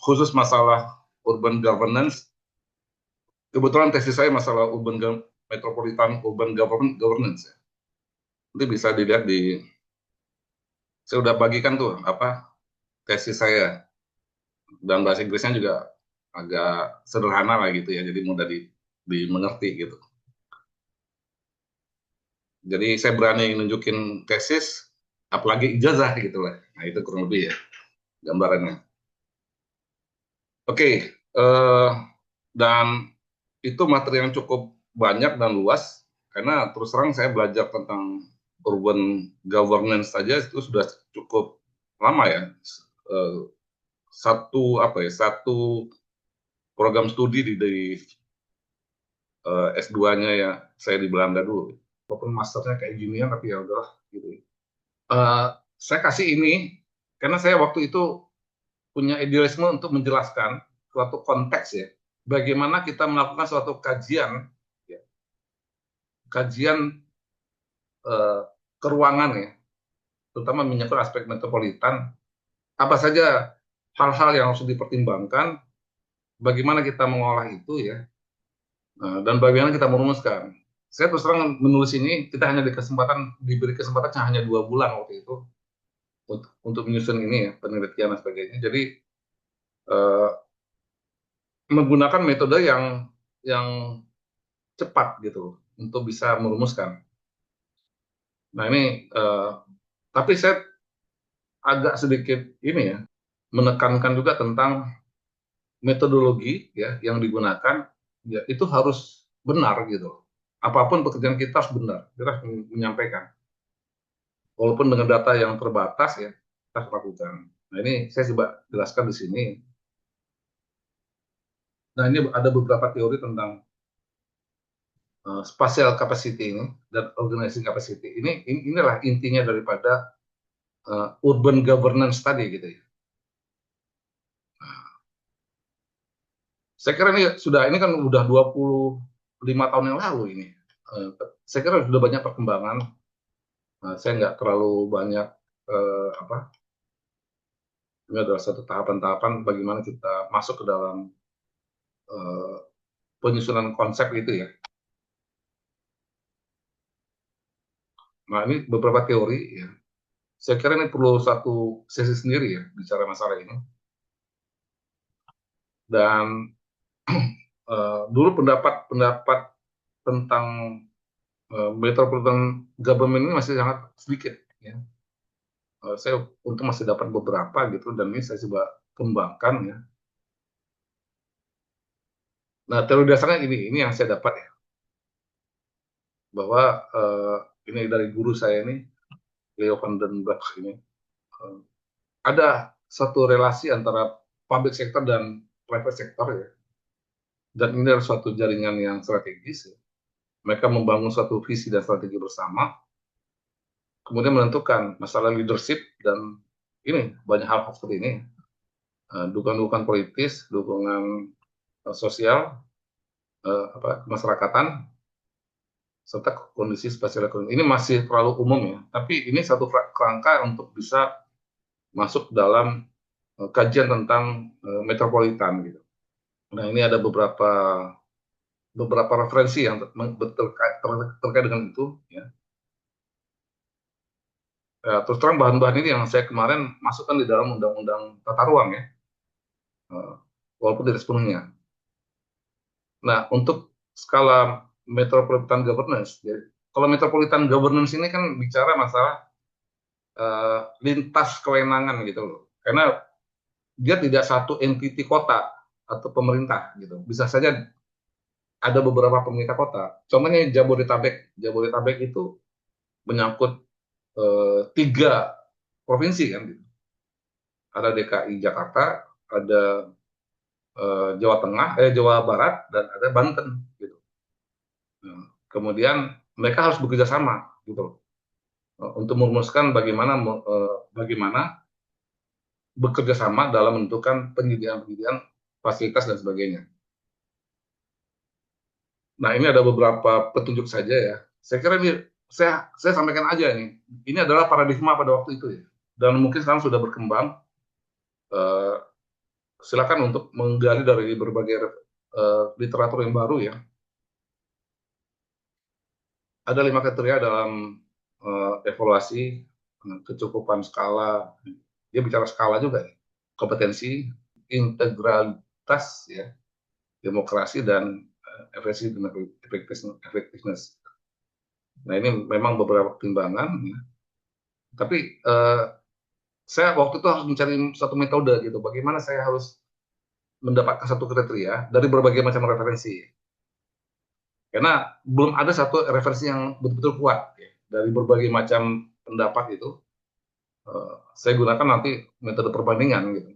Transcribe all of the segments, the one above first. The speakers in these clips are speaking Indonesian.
khusus masalah urban governance. Kebetulan tesis saya masalah metropolitan urban governance. Ya. Nanti bisa dilihat saya udah bagikan tuh apa tesis saya, dan bahasa Inggrisnya juga agak sederhana lah gitu ya, jadi mudah dimengerti gitu. Jadi saya berani nunjukin tesis, apalagi ijazah gitu lah. Nah itu kurang lebih ya gambarannya. Oke, dan itu materi yang cukup banyak dan luas, karena terus terang saya belajar tentang urban governance saja itu sudah cukup lama ya. Eh, satu program studi di S2-nya ya saya di Belanda dulu. Walaupun masternya kayak ginian tapi ya udahlah gitu. Eh, saya kasih ini karena saya waktu itu punya idealisme untuk menjelaskan suatu konteks ya, bagaimana kita melakukan suatu kajian, ya, kajian eh, keruangan ya, terutama menyangkut aspek metropolitan, apa saja hal-hal yang harus dipertimbangkan, bagaimana kita mengolah itu ya, dan bagaimana kita merumuskan. Saya terus terang menulis ini, kita hanya diberi kesempatan hanya 2 bulan waktu itu untuk menyusun ini ya, penelitian dan sebagainya. Jadi eh, menggunakan metode yang cepat gitu untuk bisa merumuskan. Nah ini, tapi saya agak sedikit ini ya, menekankan juga tentang metodologi ya yang digunakan, ya itu harus benar gitu. Apapun pekerjaan kita harus benar, kita harus menyampaikan. Walaupun dengan data yang terbatas ya, kita harus lakukan. Nah ini saya coba jelaskan di sini. Nah ini ada beberapa teori tentang spatial capacity ini dan organizing capacity. Inilah intinya daripada urban governance tadi gitu ya. Saya kira ini kan udah 25 tahun yang lalu ini. Saya kira sudah banyak perkembangan. Saya nggak terlalu banyak apa. Ini adalah satu tahapan-tahapan bagaimana kita masuk ke dalam uh, penyusunan konsep itu ya. Nah ini beberapa teori ya. Saya kira ini perlu satu sesi sendiri ya bicara masalah ini. Dan dulu pendapat tentang metropolitan government ini masih sangat sedikit ya. Saya untuk masih dapat beberapa gitu, dan ini saya coba kembangkan ya. Nah teori dasarnya ini yang saya dapat ya, bahwa ini dari guru saya ini, Leo van den Berg ini, uh, ada satu relasi antara public sector dan private sector ya, dan ini adalah suatu jaringan yang strategis ya. Mereka membangun suatu visi dan strategi bersama, kemudian menentukan masalah leadership, dan ini banyak hal seperti ini, dukungan politis, dukungan sosial, kemasyarakatan, serta kondisi spasial ekonomi. Ini masih terlalu umum ya, tapi ini satu kerangka untuk bisa masuk dalam kajian tentang metropolitan gitu. Nah ini ada beberapa referensi yang terkait dengan itu ya. Terus terang bahan-bahan ini yang saya kemarin masukkan di dalam undang-undang tata ruang ya, walaupun tidak sepenuhnya. Nah untuk skala metropolitan governance, ya, kalau metropolitan governance ini kan bicara masalah lintas kewenangan gitu loh, karena dia tidak satu entiti kota atau pemerintah gitu, bisa saja ada beberapa pemerintah kota. Contohnya Jabodetabek itu menyangkut 3 provinsi kan gitu. Ada DKI Jakarta, ada Jawa Barat, dan ada Banten gitu. Nah, kemudian mereka harus bekerja sama gitu untuk merumuskan bagaimana bekerja sama dalam menentukan penyediaan fasilitas dan sebagainya. Nah ini ada beberapa petunjuk saja ya. Saya kira ini saya sampaikan aja nih. Ini adalah paradigma pada waktu itu ya. Dan mungkin sekarang sudah berkembang. Eh, silakan untuk menggali dari berbagai literatur yang baru ya. Ada 5 kriteria dalam evaluasi kecukupan skala. Dia bicara skala juga ya. Kompetensi, integritas ya, demokrasi dan efisiensi dan effectiveness. Nah, ini memang beberapa pertimbangan ya. Tapi saya waktu itu harus mencari satu metode gitu. Bagaimana saya harus mendapatkan satu kriteria dari berbagai macam referensi. Karena belum ada satu referensi yang betul-betul kuat ya. Dari berbagai macam pendapat itu, saya gunakan nanti metode perbandingan gitu.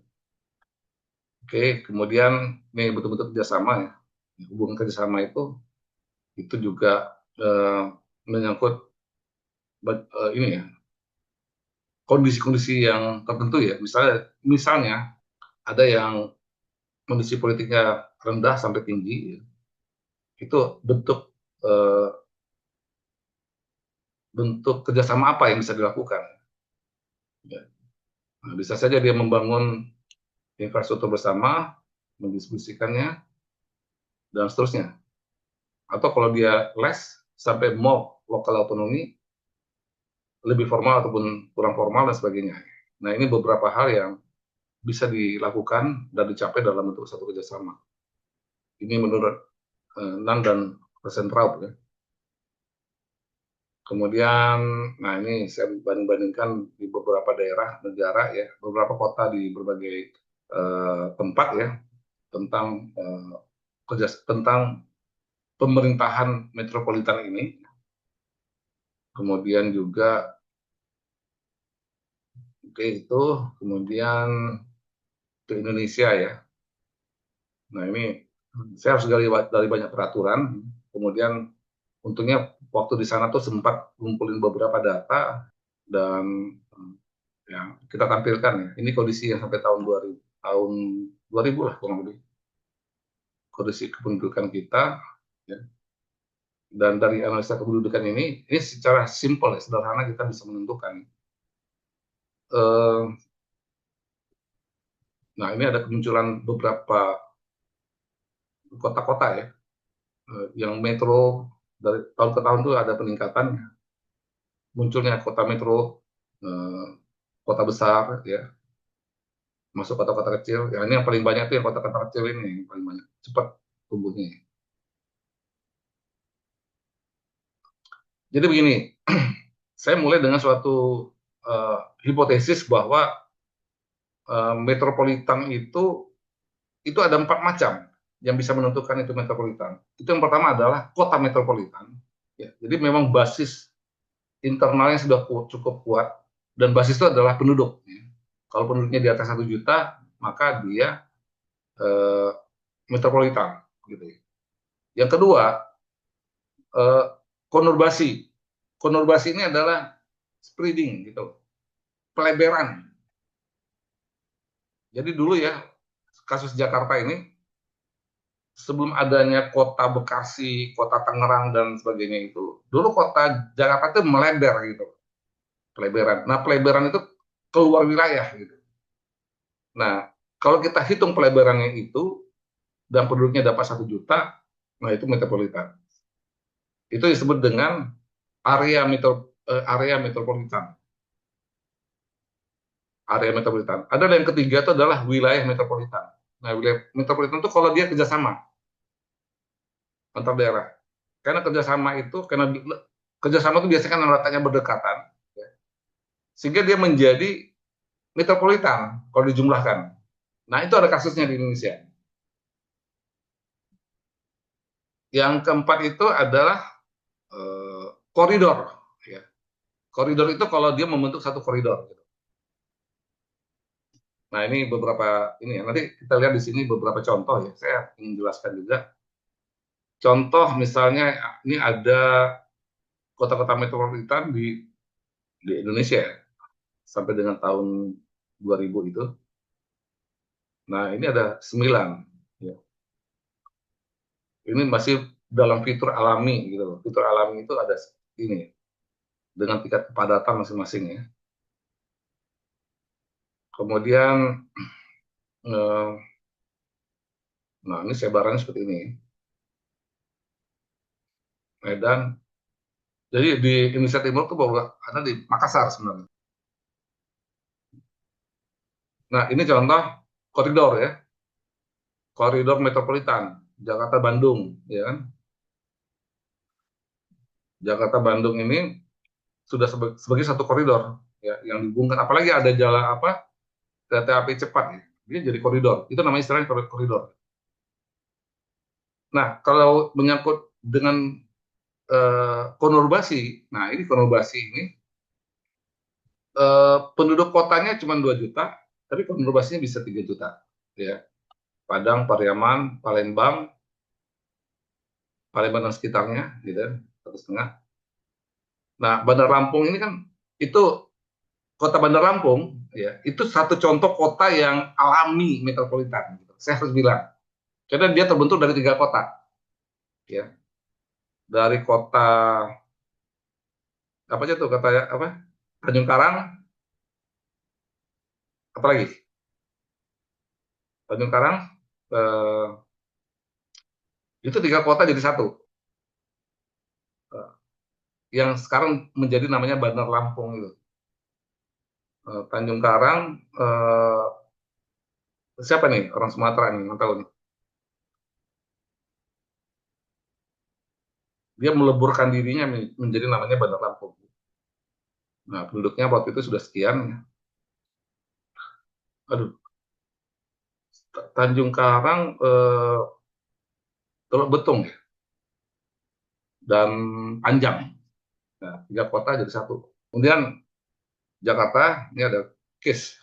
Oke, kemudian ini betul-betul kerjasama ya. Hubungan kerjasama itu juga menyangkut ini ya, kondisi-kondisi yang tertentu ya. Misalnya ada yang kondisi politiknya rendah sampai tinggi, ya. Itu eh, bentuk kerjasama apa yang bisa dilakukan. Ya. Nah, bisa saja dia membangun infrastruktur bersama, mendistribusikannya, dan seterusnya. Atau kalau dia less, sampai more lokal otonomi, lebih formal ataupun kurang formal, dan sebagainya. Nah, ini beberapa hal yang bisa dilakukan dan dicapai dalam bentuk satu kerjasama. Ini menurut Nang dan Rosentraub ya. Kemudian, nah ini saya banding-bandingkan di beberapa daerah negara ya, beberapa kota di berbagai tempat ya, tentang tentang pemerintahan metropolitan ini. Kemudian juga itu kemudian ke Indonesia ya. Nah ini saya harus gali dari banyak peraturan. Kemudian untungnya waktu di sana tuh sempat ngumpulin beberapa data dan ya kita tampilkan ya. Ini kondisi yang sampai tahun 2000 lah kurang lebih. Kondisi kependudukan kita ya. Dan dari analisa kependudukan ini secara simpel ya, sederhana kita bisa menentukan. Nah ini ada kemunculan beberapa kota-kota ya, yang metro dari tahun ke tahun tuh ada peningkatan, munculnya kota metro, eh, kota besar ya, masuk kota-kota kecil. Ya ini yang paling banyak tuh yang kota-kota kecil ini yang paling banyak cepat tumbuhnya. Jadi begini, saya mulai dengan suatu hipotesis bahwa metropolitan itu ada 4 macam yang bisa menentukan itu metropolitan. Itu yang pertama adalah kota metropolitan. Ya, jadi memang basis internalnya sudah cukup kuat dan basis itu adalah penduduk. Ya. Kalau penduduknya di atas 1 juta, maka dia eh, metropolitan. Gitu. Ya. Yang kedua, eh, konurbasi. Konurbasi ini adalah spreading, gitu, peleberan. Jadi dulu ya kasus Jakarta ini sebelum adanya kota Bekasi, kota Tangerang dan sebagainya itu, dulu kota Jakarta itu melebar gitu, pelebaran. Nah, pelebaran itu keluar wilayah gitu. Nah, kalau kita hitung pelebarannya itu dan penduduknya dapat 1 juta, nah itu metropolitan. Itu disebut dengan area metropolitan. Area metropolitan. Ada yang ketiga itu adalah wilayah metropolitan. Nah, wilayah metropolitan itu kalau dia kerjasama antar daerah. Karena kerjasama itu biasanya kan letaknya berdekatan, ya. Sehingga dia menjadi metropolitan kalau dijumlahkan. Nah, itu ada kasusnya di Indonesia. Yang keempat itu adalah koridor. Ya. Koridor itu kalau dia membentuk satu koridor. Gitu. Nah, ini beberapa ini ya. Nanti kita lihat di sini beberapa contoh ya. Saya ingin jelaskan juga. Contoh misalnya ini ada kota-kota metropolitan di Indonesia ya, sampai dengan tahun 2000 itu. Nah, ini ada 9. Ya. Ini masih dalam fitur alami gitu loh. Fitur alami itu ada ini dengan tingkat kepadatan masing-masing ya. Kemudian Nah, ini sebarannya seperti ini. Medan. Jadi di Indonesia Timur tuh baru ada di Makassar sebenarnya. Nah, ini contoh koridor ya, koridor metropolitan Jakarta Bandung, ya kan? Jakarta Bandung ini sudah sebagai satu koridor ya yang dihubungkan. Apalagi ada jalan apa kereta api cepat ya, dia jadi koridor. Itu namanya istilahnya koridor. Nah, kalau menyangkut dengan konurbasi, nah ini konurbasi ini penduduk kotanya cuma 2 juta, tapi konurbasinya bisa 3 juta. Ya, Padang, Pariaman, Palembang, Palembang dan sekitarnya, gitu, 1,5. Nah, Bandar Lampung ini kan itu kota Bandar Lampung, ya, itu satu contoh kota yang alami metropolitan. Gitu. Saya harus bilang, karena dia terbentuk dari 3 kota, ya, dari kota apa aja tuh kata apa Tanjung Karang, apalagi Tanjung Karang, eh, itu 3 kota jadi satu. Eh, yang sekarang menjadi namanya Bandar Lampung itu. Tanjung Karang, siapa nih orang Sumatera nih, nggak tahu nih. Dia meleburkan dirinya menjadi namanya Bandar Lampung. Nah, penduduknya waktu itu sudah sekian. Aduh, Tanjung Karang, Teluk Betung ya, dan Panjang. Nah, 3 kota jadi satu. Kemudian Jakarta, ini ada case.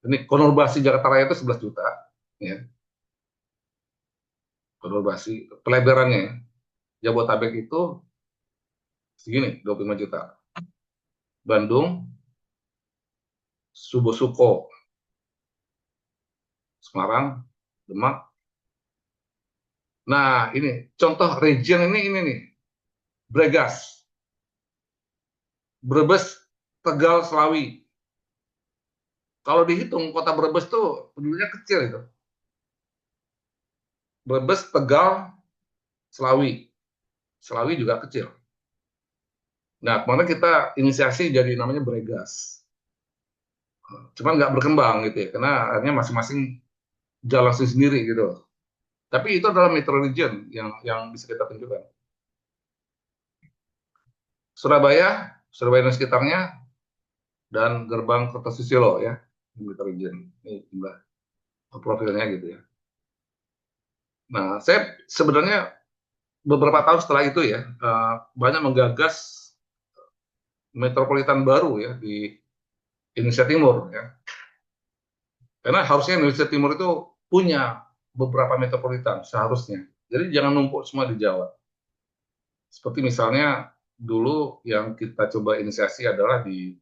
Ini konurbasi Jakarta Raya itu 11 juta. Ya, konurbasi. Pelebarannya ya. Jabotabek itu segini, 25 juta. Bandung, Subo-Suko, Semarang, Demak. Nah, ini contoh region ini nih. Bregas, Brebes, Tegal, Selawi. Kalau dihitung kota Brebes tuh penduduknya kecil itu. Brebes, Tegal, Selawi. Selawi juga kecil. Nah, kemarin kita inisiasi jadi namanya Bregas. Cuman nggak berkembang gitu ya, karena akhirnya masing-masing jalan sendiri gitu. Tapi itu adalah metro region yang bisa kita tunjukkan. Surabaya, Surabaya dan sekitarnya, dan gerbang Kertosusilo ya, metro region. Ini jumlah profilnya gitu ya. Nah, saya sebenarnya beberapa tahun setelah itu ya, banyak menggagas metropolitan baru ya di Indonesia Timur ya. Karena harusnya Indonesia Timur itu punya beberapa metropolitan seharusnya. Jadi jangan numpuk semua di Jawa. Seperti misalnya dulu yang kita coba inisiasi adalah di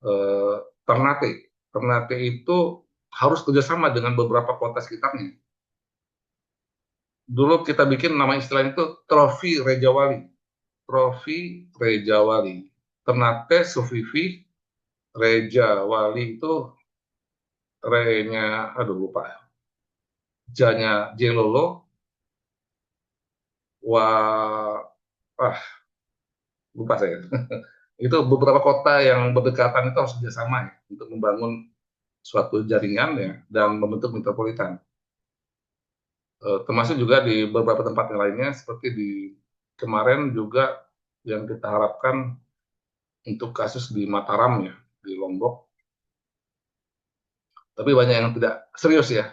eh, Ternate. Ternate itu harus kerjasama dengan beberapa kota sekitarnya. Dulu kita bikin nama istilahnya itu Trofi Rejawali. Trofi Rejawali. Ternate, Sufifi, Rejawali itu re-nya, aduh lupa, J-nya Jelolo, Wah, ah, lupa saya. Itu beberapa kota yang berdekatan itu harus kerjasama ya, untuk membangun suatu jaringan ya, dan membentuk metropolitan. Termasuk juga di beberapa tempat yang lainnya, seperti di kemarin juga yang kita harapkan untuk kasus di Mataram ya, di Lombok. Tapi banyak yang tidak serius ya,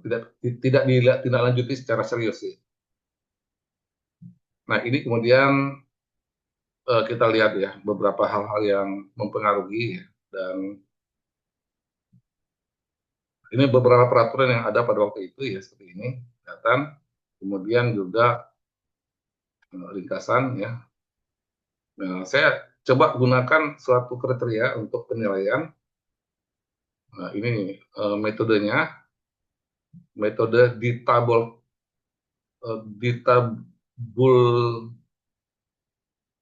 tidak tidak ditindaklanjuti secara serius ya. Nah ini kemudian kita lihat ya beberapa hal-hal yang mempengaruhi ya. Dan ini beberapa peraturan yang ada pada waktu itu ya seperti ini, kelihatan. Kemudian juga ringkasan ya. Nah, saya coba gunakan suatu kriteria untuk penilaian. Nah, ini metodenya, metode ditabul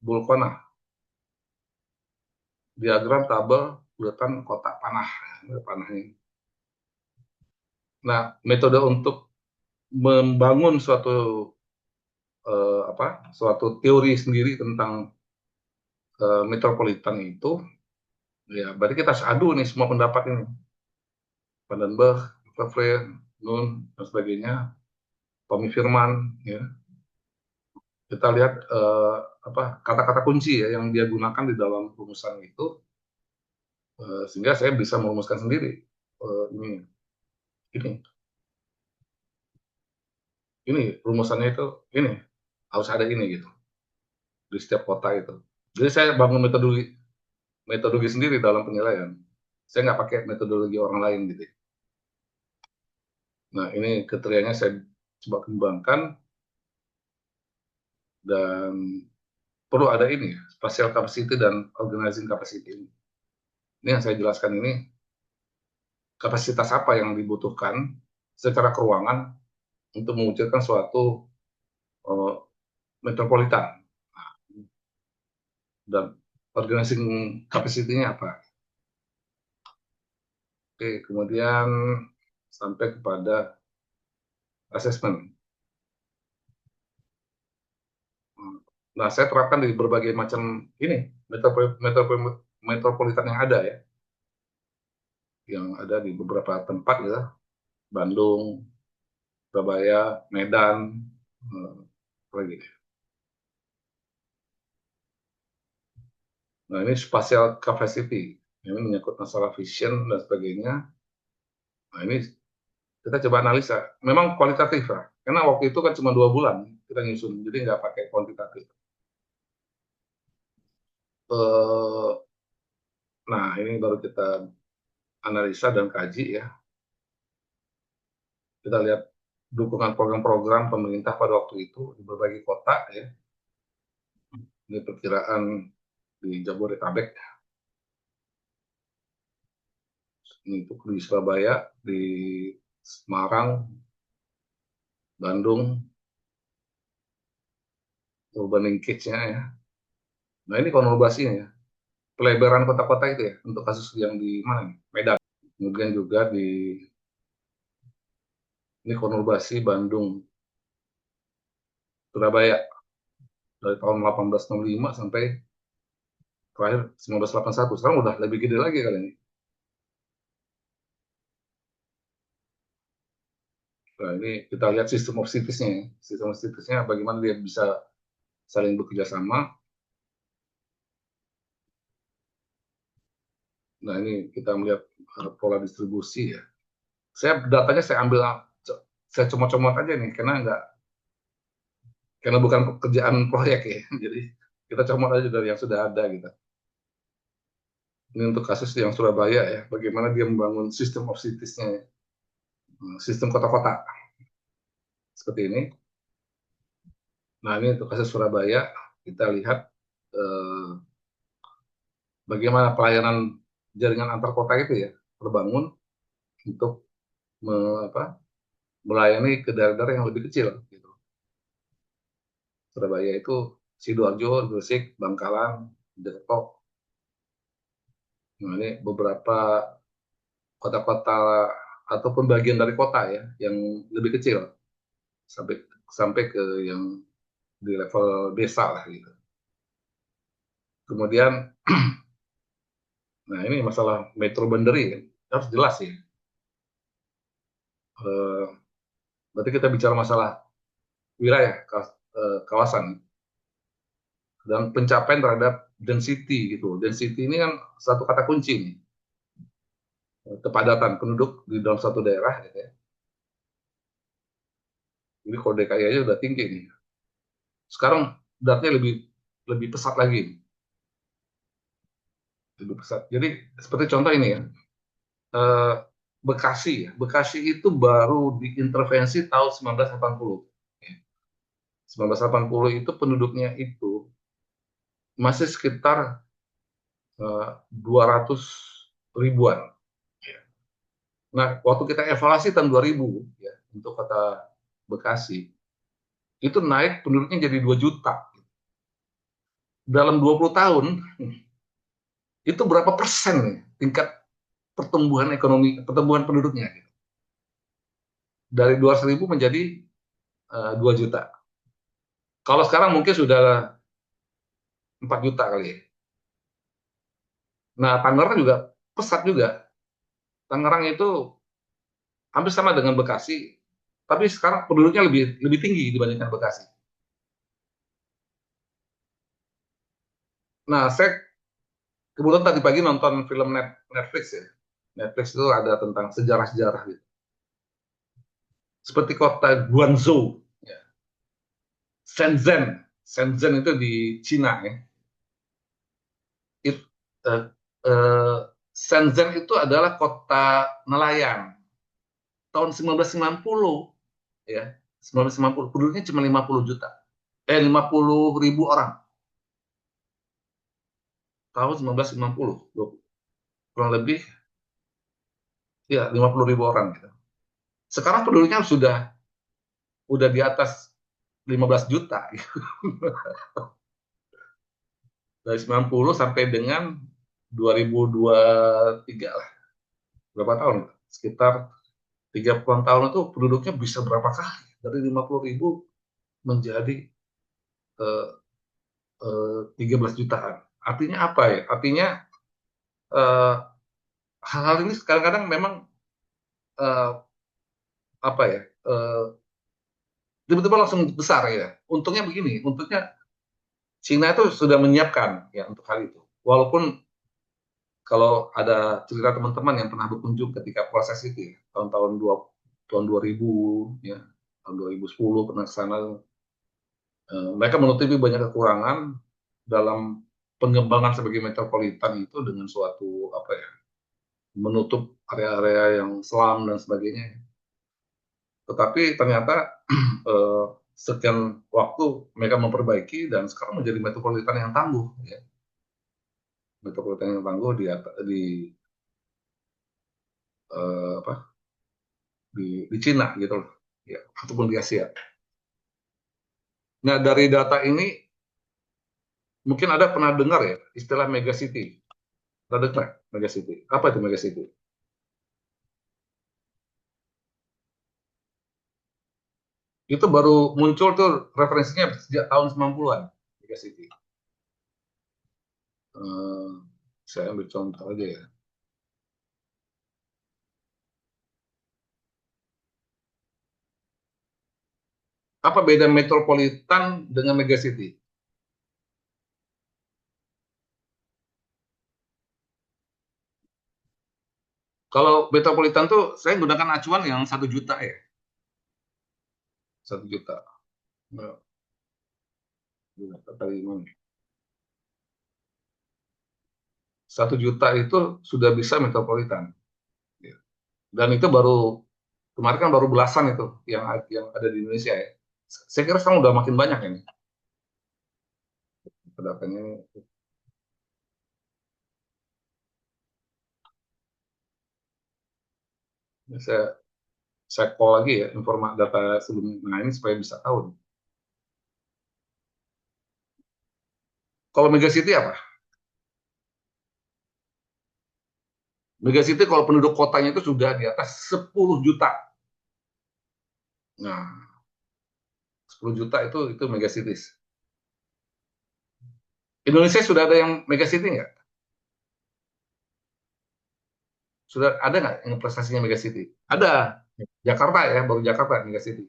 bulkona, diagram tabel urutan kotak panah, panah ini. Nah, metode untuk membangun suatu teori sendiri tentang metropolitan itu, ya berarti kita harus adu nih semua pendapat ini, Van den Berg, Lefevre, Nun, dan sebagainya, Tommy Firman, ya. Kita lihat kata-kata kunci ya yang dia gunakan di dalam rumusan itu, sehingga saya bisa merumuskan sendiri. Ini ini rumusannya itu ini harus ada ini gitu di setiap kota itu. Jadi saya bangun metodologi sendiri dalam penilaian. Saya nggak pakai metodologi orang lain gitu. Nah, ini kriterianya saya coba kembangkan, dan perlu ada ini, spatial capacity dan organizing capacity ini. Ini yang saya jelaskan ini, kapasitas apa yang dibutuhkan secara keuangan untuk mewujudkan suatu uh, metropolitan. Dan organizing capacity-nya apa. Oke, kemudian sampai kepada assessment. Nah, saya terapkan di berbagai macam ini metropolitan yang ada ya, yang ada di beberapa tempat ya, Bandung, Surabaya, Medan, lagi. Nah, ini spatial capacity, ini menyangkut masalah vision dan sebagainya. Nah, ini kita coba analisa. Memang kualitatif lah, karena waktu itu kan cuma 2 bulan kita nyusun, jadi nggak pakai kuantitatif. Nah, ini baru kita analisa dan kaji ya. Kita lihat dukungan program-program pemerintah pada waktu itu di berbagai kota ya. Ini perkiraan di Jabodetabek, ini untuk di Surabaya, di Semarang, Bandung, urban linkage-nya ya. Nah, ini konurbasinya ya, pelebaran kota-kota itu ya, untuk kasus yang di mana nih? Medan. Kemudian juga ini konurbasi Bandung, Surabaya, dari tahun 1865 sampai terakhir 1981. Sekarang udah lebih gede lagi kali ini. Nah, ini kita lihat sistem of cities-nya ya. Sistem of cities-nya bagaimana dia bisa saling bekerja sama. Nah, ini kita melihat pola distribusi ya. Datanya saya comot-comot aja nih, karena bukan pekerjaan proyek ya. Jadi kita comot aja dari yang sudah ada gitu. Ini untuk kasus yang Surabaya ya, bagaimana dia membangun sistem of cities-nya, ya. Sistem kota-kota seperti ini. Nah, ini untuk kasus Surabaya, kita lihat bagaimana pelayanan jaringan antar kota itu ya terbangun untuk melayani ke daerah-daerah yang lebih kecil. Gitu. Surabaya itu Sidoarjo, Gresik, Bangkalan, Depok. Nah, ini beberapa kota-kota ataupun bagian dari kota ya yang lebih kecil sampai sampai ke yang di level desa lah gitu. Kemudian, nah ini masalah metro boundary ya, harus jelas ya. Berarti kita bicara masalah wilayah kawasan dan pencapaian terhadap density gitu. Density ini kan satu kata kunci nih. Kepadatan penduduk di dalam satu daerah gitu ya. Jadi kalau DKI aja udah tinggi nih. Sekarang datanya lebih pesat lagi. Lebih pesat. Jadi seperti contoh ini ya. Bekasi ya. Bekasi itu baru diintervensi tahun 1980. 1980 itu penduduknya itu masih sekitar 200 ribuan. Nah, waktu kita evaluasi tahun 2000 ya, untuk kota Bekasi, itu naik penduduknya jadi 2 juta. Dalam 20 tahun, itu berapa persen nih tingkat pertumbuhan ekonomi, pertumbuhan penduduknya? Gitu. dari 200.000 menjadi 2 juta. Kalau sekarang mungkin sudah 4 juta kali ya. Nah, Tangerang juga pesat juga. Tangerang itu hampir sama dengan Bekasi, tapi sekarang penduduknya lebih lebih tinggi dibandingkan Bekasi. Nah, saya kebetulan tadi pagi nonton film Netflix ya. Netflix itu ada tentang sejarah-sejarah gitu. Seperti kota Guangzhou, ya. Shenzhen. Shenzhen itu di Cina ya. It, eh, eh, Shenzhen itu adalah kota nelayan tahun 1990 ya. 1990 penduduknya cuma 50 juta. 50.000 orang tahun 1950. Kurang lebih ya 50.000 orang gitu. Sekarang penduduknya udah di atas 15 juta gitu. Dari 90 sampai dengan 2023 lah. Berapa tahun? Sekitar 30 tahun itu penduduknya bisa berapa kali? Dari 50.000 menjadi 13 jutaan. Artinya apa ya? Artinya eh, hal-hal ini kadang-kadang memang eh, apa ya? Tiba-tiba langsung besar ya. Untungnya begini, untungnya Cina itu sudah menyiapkan ya untuk hal itu. Walaupun kalau ada cerita teman-teman yang pernah berkunjung ketika proses itu ya, tahun 2000 ya, tahun 2010 pernah ke sana, mereka menutupi banyak kekurangan dalam pengembangan sebagai metropolitan itu dengan suatu apa ya, menutup area-area yang selam dan sebagainya. Tetapi ternyata sekian waktu mereka memperbaiki dan sekarang menjadi metropolitan yang tangguh ya. Metropolitan yang tangguh di apa di Cina gitu loh ya, ataupun di Asia. Nah, dari data ini mungkin ada pernah dengar ya istilah megacity. Pernah dengar megacity? Apa itu megacity? Itu baru muncul tuh referensinya sejak tahun 90-an megacity. Eh, saya ambil contoh aja ya. Apa beda metropolitan dengan megacity? Kalau metropolitan tuh saya gunakan acuan yang 1 juta ya, 1 juta. Nah, kata gimana? 1 juta itu sudah bisa metropolitan. Ya. Dan itu baru kemarin kan baru belasan itu yang ada di Indonesia ya. Saya kira sekarang udah makin banyak ini datanya. Saya saya call lagi ya informasi data sebelumnya nah ini supaya bisa tahu. Kalau megacity apa? Megacity kalau penduduk kotanya itu sudah di atas 10 juta. Nah, 10 juta itu megacities. Indonesia sudah ada yang megacity nggak? Sudah ada nggak yang prestasinya megacity? Ada. Jakarta ya, baru Jakarta megacity.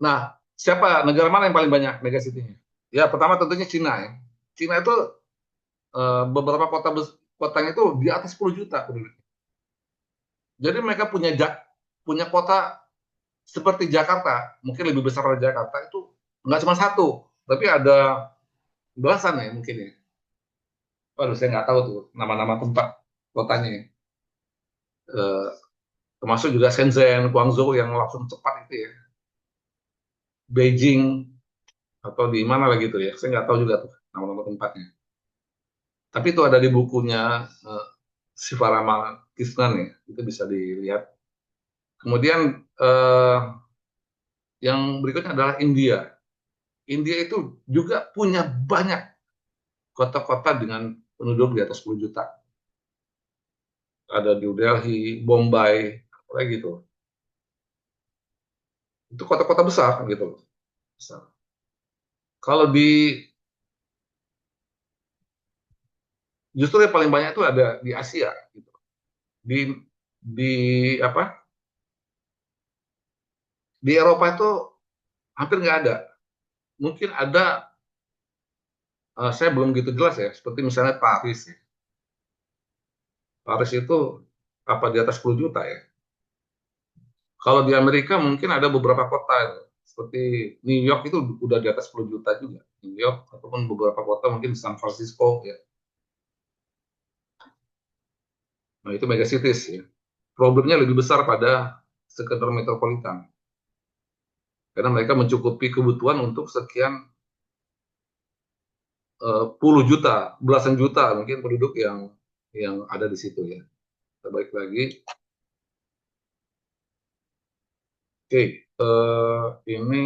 Nah, siapa negara mana yang paling banyak megacity-nya? Ya, pertama tentunya Cina ya. Cina itu beberapa kotanya itu di atas 10 juta penduduk. Jadi mereka punya kota seperti Jakarta, mungkin lebih besar dari Jakarta itu nggak cuma satu, tapi ada belasan ya mungkin ya. Waduh, saya nggak tahu tuh nama-nama tempat kotanya. Eh, Termasuk juga Shenzhen, Guangzhou yang langsung cepat itu ya. Beijing atau di mana lagi tuh ya. Saya nggak tahu juga tuh nama-nama tempatnya. Tapi itu ada di bukunya eh, Sivarama Kisnan ya. Itu bisa dilihat. Kemudian yang berikutnya adalah India. India itu juga punya banyak kota-kota dengan penduduk di atas 10 juta. Ada New Delhi, Bombay, kayak gitu. Itu kota-kota besar gitu loh. Besar. Kalau di justru yang paling banyak itu ada di Asia gitu. Di apa? Di Eropa itu hampir nggak ada. Mungkin ada, saya belum gitu jelas ya. Seperti misalnya Paris ya. Paris itu apa di atas 10 juta ya. Kalau di Amerika mungkin ada beberapa kota ya. Seperti New York itu udah di atas 10 juta juga. New York ataupun beberapa kota mungkin San Francisco ya. Nah, itu mega cities ya. Problemnya lebih besar pada sekedar metropolitan. Karena mereka mencukupi kebutuhan untuk sekian puluh juta, belasan juta mungkin penduduk yang ada di situ ya. Terbaik lagi. Oke, ini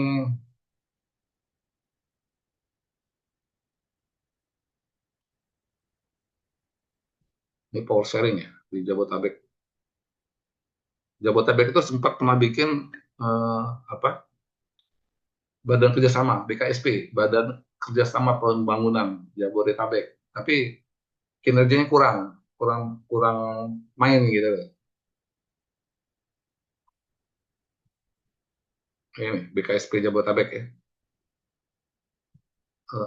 power sharing ya di Jabotabek. Jabotabek itu sempat pernah bikin apa Badan Kerjasama BKSP, Badan Kerjasama Pembangunan Jabodetabek. Tapi kinerjanya kurang, kurang, kurang main gitu. Ini BKSP Jabodetabek ya.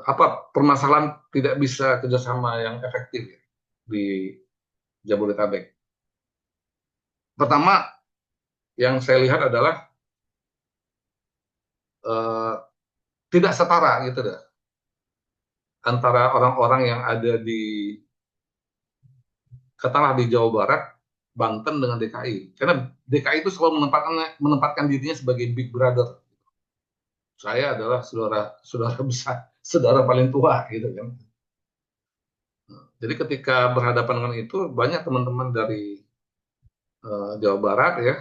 Apa permasalahan tidak bisa kerjasama yang efektif ya, di Jabodetabek? Pertama, yang saya lihat adalah eh, tidak setara gitu deh antara orang-orang yang ada di katakanlah di Jawa Barat, Banten dengan DKI. Karena DKI itu selalu menempatkan dirinya sebagai big brother. Saya adalah saudara saudara besar, saudara paling tua gitu kan. Jadi ketika berhadapan dengan itu banyak teman-teman dari Jawa Barat ya,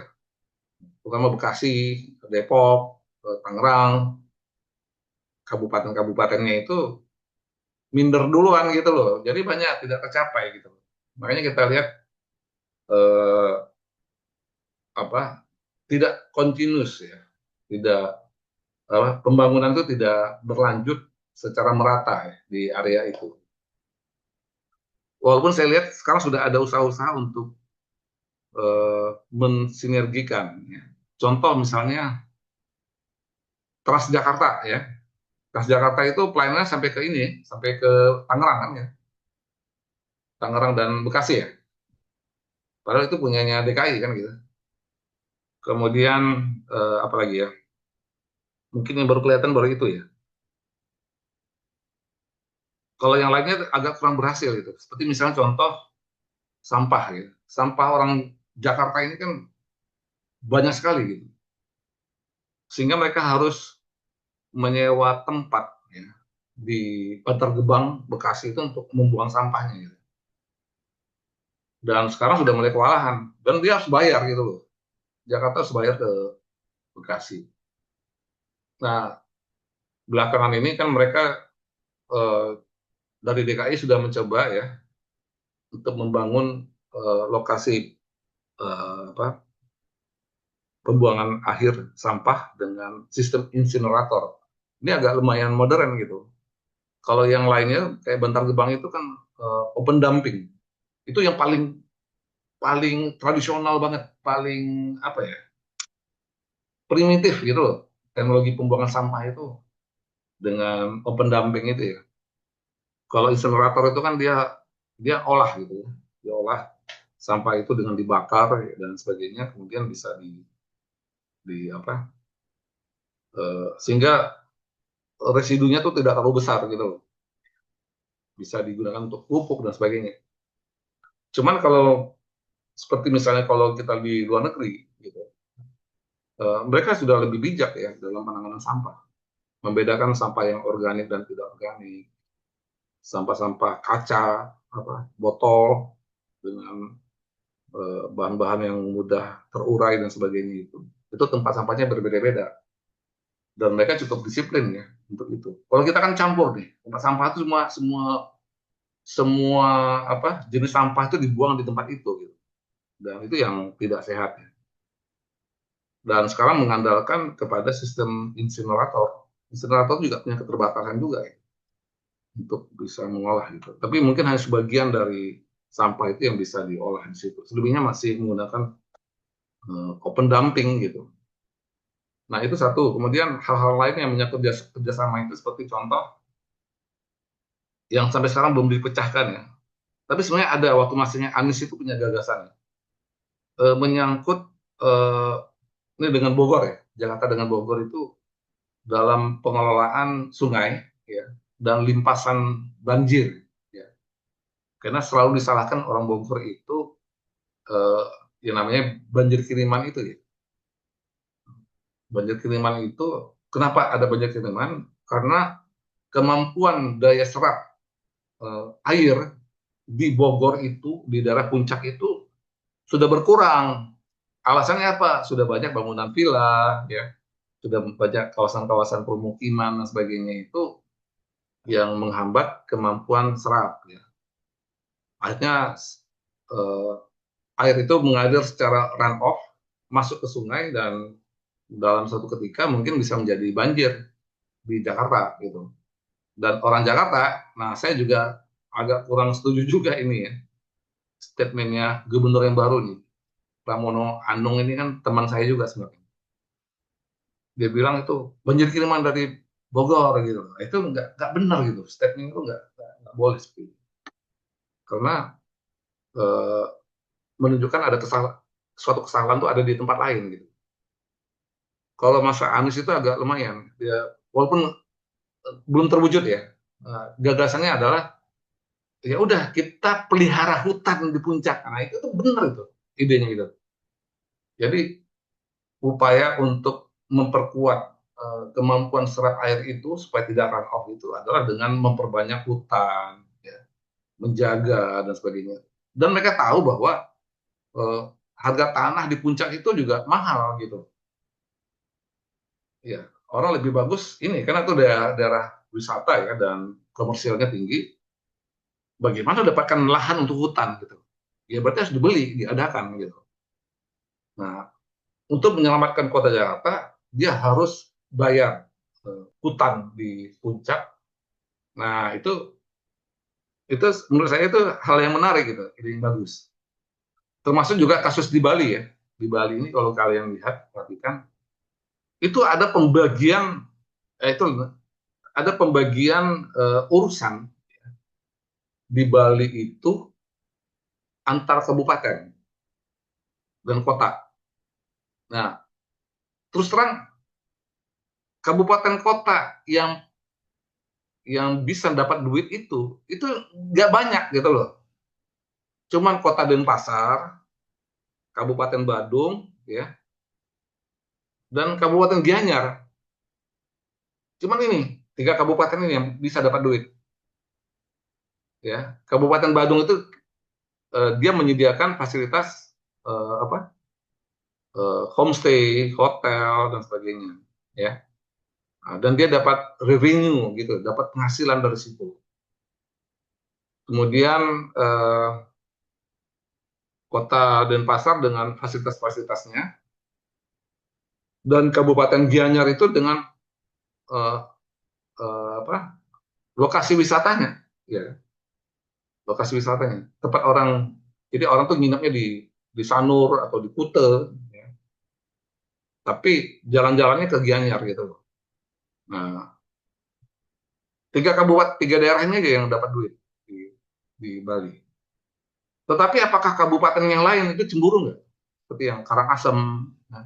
terutama Bekasi, Depok, Tangerang, kabupaten-kabupatennya itu minder duluan gitu loh. Jadi banyak tidak tercapai gitu. Makanya kita lihat eh, apa tidak continuous ya, tidak pembangunan itu tidak berlanjut secara merata ya, di area itu. Walaupun saya lihat sekarang sudah ada usaha-usaha untuk mensinergikan. Ya. Contoh misalnya Transjakarta ya. Transjakarta itu pelayanannya sampai ke ini, sampai ke Tangerang kan ya. Tangerang dan Bekasi ya. Padahal itu punyanya DKI kan gitu. Kemudian apa lagi ya? Mungkin yang baru kelihatan baru itu ya. Kalau yang lainnya agak kurang berhasil gitu. Seperti misalnya contoh sampah gitu. Sampah orang Jakarta ini kan banyak sekali gitu. Sehingga mereka harus menyewa tempat ya, di Bantar Gebang Bekasi itu untuk membuang sampahnya gitu. Dan sekarang sudah mulai kewalahan dan dia harus bayar gitu loh. Jakarta harus bayar ke Bekasi. Nah, belakangan ini kan mereka eh, dari DKI sudah mencoba ya untuk membangun lokasi apa pembuangan akhir sampah dengan sistem insinerator. Ini agak lumayan modern gitu. Kalau yang lainnya kayak Bantar Gebang itu kan open dumping. Itu yang paling paling tradisional banget, paling apa ya, primitif gitu loh. Teknologi pembuangan sampah itu dengan open dumping itu ya. Kalau insinerator itu kan dia dia olah gitu ya. Dia olah sampah itu dengan dibakar dan sebagainya, kemudian bisa di apa sehingga residunya tuh tidak terlalu besar gitu loh. Bisa digunakan untuk pupuk dan sebagainya. Cuman kalau seperti misalnya kalau kita di luar negeri gitu, mereka sudah lebih bijak ya dalam penanganan sampah, membedakan sampah yang organik dan tidak organik, sampah-sampah kaca, apa, botol dengan bahan-bahan yang mudah terurai dan sebagainya itu tempat sampahnya berbeda-beda dan mereka cukup disiplin ya untuk itu. Kalau kita kan campur nih, tempat sampah itu semua semua semua apa jenis sampah itu dibuang di tempat itu gitu. Dan itu yang tidak sehat ya. dan sekarang mengandalkan kepada sistem insinerator. Insinerator juga punya keterbatasan juga ya, untuk bisa mengolah gitu. Tapi mungkin hanya sebagian dari sampah itu yang bisa diolah di situ. Selebihnya masih menggunakan open dumping gitu. Nah itu satu. Kemudian hal-hal lain yang menyangkut kerjasama itu seperti contoh yang sampai sekarang belum dipecahkan ya. Tapi sebenarnya ada waktu masanya Anies itu punya gagasan menyangkut eh, ini dengan Bogor ya. Jakarta dengan Bogor itu dalam pengelolaan sungai ya dan limpasan banjir ya. Karena selalu disalahkan orang Bogor itu eh, yang namanya banjir kiriman itu ya. Banjir kiriman itu kenapa ada banjir kiriman? Karena kemampuan daya serap air di Bogor itu di daerah puncak itu sudah berkurang. Alasannya apa? Sudah banyak bangunan villa ya, sudah banyak kawasan-kawasan permukiman dan sebagainya itu yang menghambat kemampuan serap ya. Akhirnya eh, air itu mengalir secara run off masuk ke sungai dan dalam suatu ketika mungkin bisa menjadi banjir di Jakarta gitu. Dan orang Jakarta, nah saya juga agak kurang setuju juga ini ya statementnya gubernur yang baru nih, Pramono Anung ini kan teman saya juga sebenarnya. Dia bilang itu banjir kiriman dari Bogor gitu. Itu nggak benar gitu. Statement itu nggak boleh seperti itu. Karena eh, menunjukkan ada suatu kesalahan tuh ada di tempat lain gitu. Kalau masa Anies itu agak lumayan. Dia walaupun belum terwujud ya. Gagasannya adalah ya udah kita pelihara hutan di puncak. Nah itu tuh benar itu idenya gitu. Jadi upaya untuk memperkuat kemampuan serap air itu supaya tidak run off itu adalah dengan memperbanyak hutan, ya, menjaga dan sebagainya. Dan mereka tahu bahwa eh, harga tanah di puncak itu juga mahal gitu. Ya, orang lebih bagus ini karena itu daerah, daerah wisata ya dan komersialnya tinggi. Bagaimana dapatkan lahan untuk hutan gitu? Ya berarti harus dibeli, diadakan gitu. Nah, untuk menyelamatkan kota Jakarta, dia harus bayar hutan di puncak. Nah, itu menurut saya itu hal yang menarik gitu, ide yang bagus. Termasuk juga kasus di Bali ya. Di Bali ini kalau kalian lihat, perhatikan, itu ada pembagian itu ada pembagian urusan di Bali itu antar kabupaten dan kota. Nah, terus terang kabupaten kota yang bisa dapat duit itu nggak banyak gitu loh. Cuman kota Denpasar, Kabupaten Badung, ya, dan Kabupaten Gianyar. Cuman ini tiga kabupaten ini yang bisa dapat duit. Ya, Kabupaten Badung itu dia menyediakan fasilitas apa homestay, hotel dan sebagainya. Ya, nah, dan dia dapat revenue gitu, dapat penghasilan dari situ. Kemudian kota Denpasar dengan fasilitas-fasilitasnya dan Kabupaten Gianyar itu dengan eh, apa lokasi wisatanya, ya lokasi wisatanya tempat orang jadi orang tuh nginepnya di Sanur atau di Kute ya. Tapi jalan-jalannya ke Gianyar gitu loh. Nah tiga daerahnya aja yang dapat duit di Bali. Tetapi apakah kabupaten yang lain itu cemburu nggak seperti yang Karangasem, ya,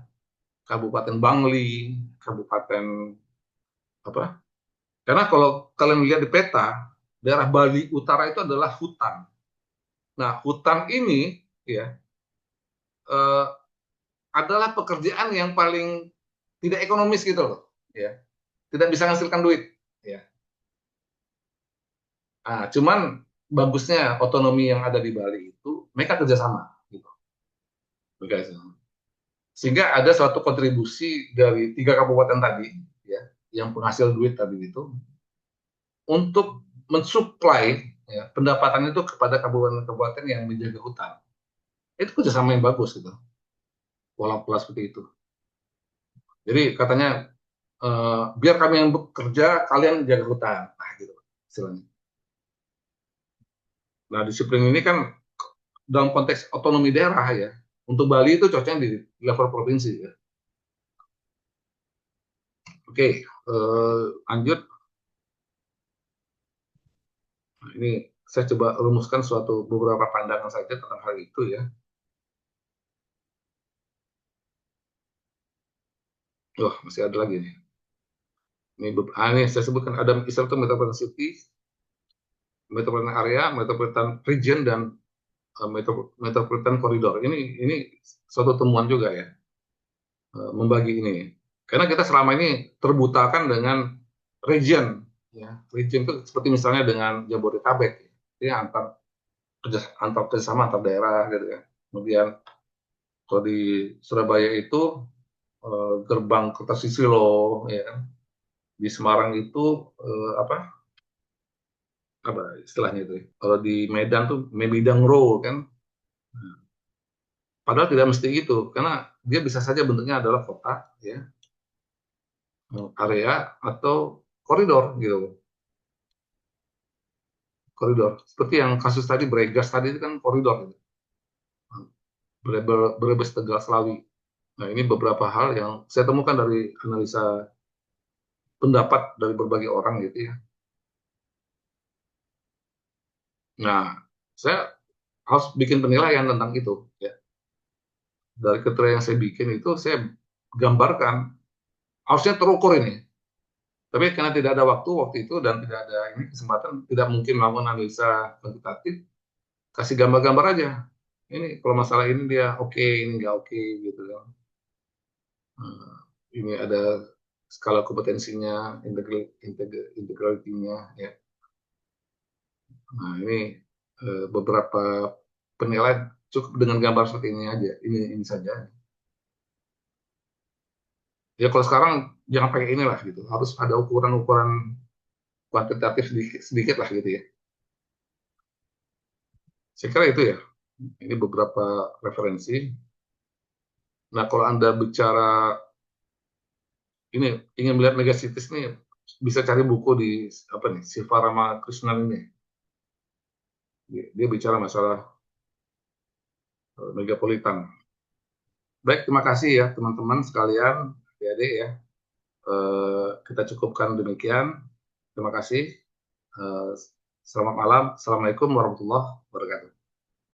Kabupaten Bangli, Kabupaten apa, karena kalau kalian lihat di peta daerah Bali Utara itu adalah hutan. Nah hutan ini ya eh, adalah pekerjaan yang paling tidak ekonomis gitu loh, ya, tidak bisa menghasilkan duit, ya. Nah, cuman bagusnya otonomi yang ada di Bali itu mereka kerjasama, gitu, kerjasama. Sehingga ada suatu kontribusi dari tiga kabupaten tadi, ya, yang penghasil duit tadi itu untuk mensuplai ya, pendapatan itu kepada kabupaten-kabupaten yang menjaga hutan. Itu kerjasama yang bagus gitu, pola-pola seperti itu. Jadi katanya biar kami yang bekerja, kalian jaga hutan. Nah, gitu istilahnya. Nah, disiplin ini kan dalam konteks otonomi daerah ya. Untuk Bali itu cocoknya di level provinsi ya. Oke, lanjut. Nah, ini saya coba rumuskan suatu beberapa pandangan saja tentang hal itu ya. Wah, masih ada lagi nih. Ini saya sebutkan ada istilah itu metropolitan city, metropolitan area, metropolitan region, dan metropolitan corridor. Ini suatu temuan juga ya, membagi ini. Karena kita selama ini terbutakan dengan region, ya. Region itu seperti misalnya dengan Jabodetabek, ya, antar kerjasama antar daerah gitu ya. Kemudian kalau di Surabaya itu gerbang Kertasisilo, ya kan. Di Semarang itu apa istilahnya itu? Ya? Kalau di Medan tuh Memidang Row kan. Padahal tidak mesti gitu, karena dia bisa saja bentuknya adalah kota, ya, area atau koridor gitu. Koridor. Seperti yang kasus tadi Bregas tadi itu kan koridor gitu. Brebes Tegal Slawi. Nah, ini beberapa hal yang saya temukan dari analisa pendapat dari berbagai orang gitu ya. Nah, saya harus bikin penilaian tentang itu ya. Dari kriteria yang saya bikin itu saya gambarkan harusnya terukur ini. Tapi karena tidak ada waktu itu dan tidak ada ini kesempatan, tidak mungkin melakukan analisa kuantitatif, kasih gambar-gambar aja. Ini kalau masalah ini dia oke, ini nggak oke gitu kan. Ini ada skala kompetensinya, integralitinya ya. Nah, ini beberapa penilaian cukup dengan gambar seperti ini aja. Ini saja. Ya kalau sekarang jangan pakai inilah gitu. Harus ada ukuran-ukuran kuantitatif sedikit, sedikit lah gitu ya. Saya kira itu ya. Ini beberapa referensi. Nah, kalau Anda bicara ini ingin melihat megacities ini bisa cari buku di apa nih Siva Ramakrishnan ini. Dia bicara masalah megapolitan. Baik, terima kasih ya teman-teman sekalian, adik-adik ya. Kita cukupkan demikian. Terima kasih. Eh, Selamat malam. Assalamualaikum warahmatullahi wabarakatuh.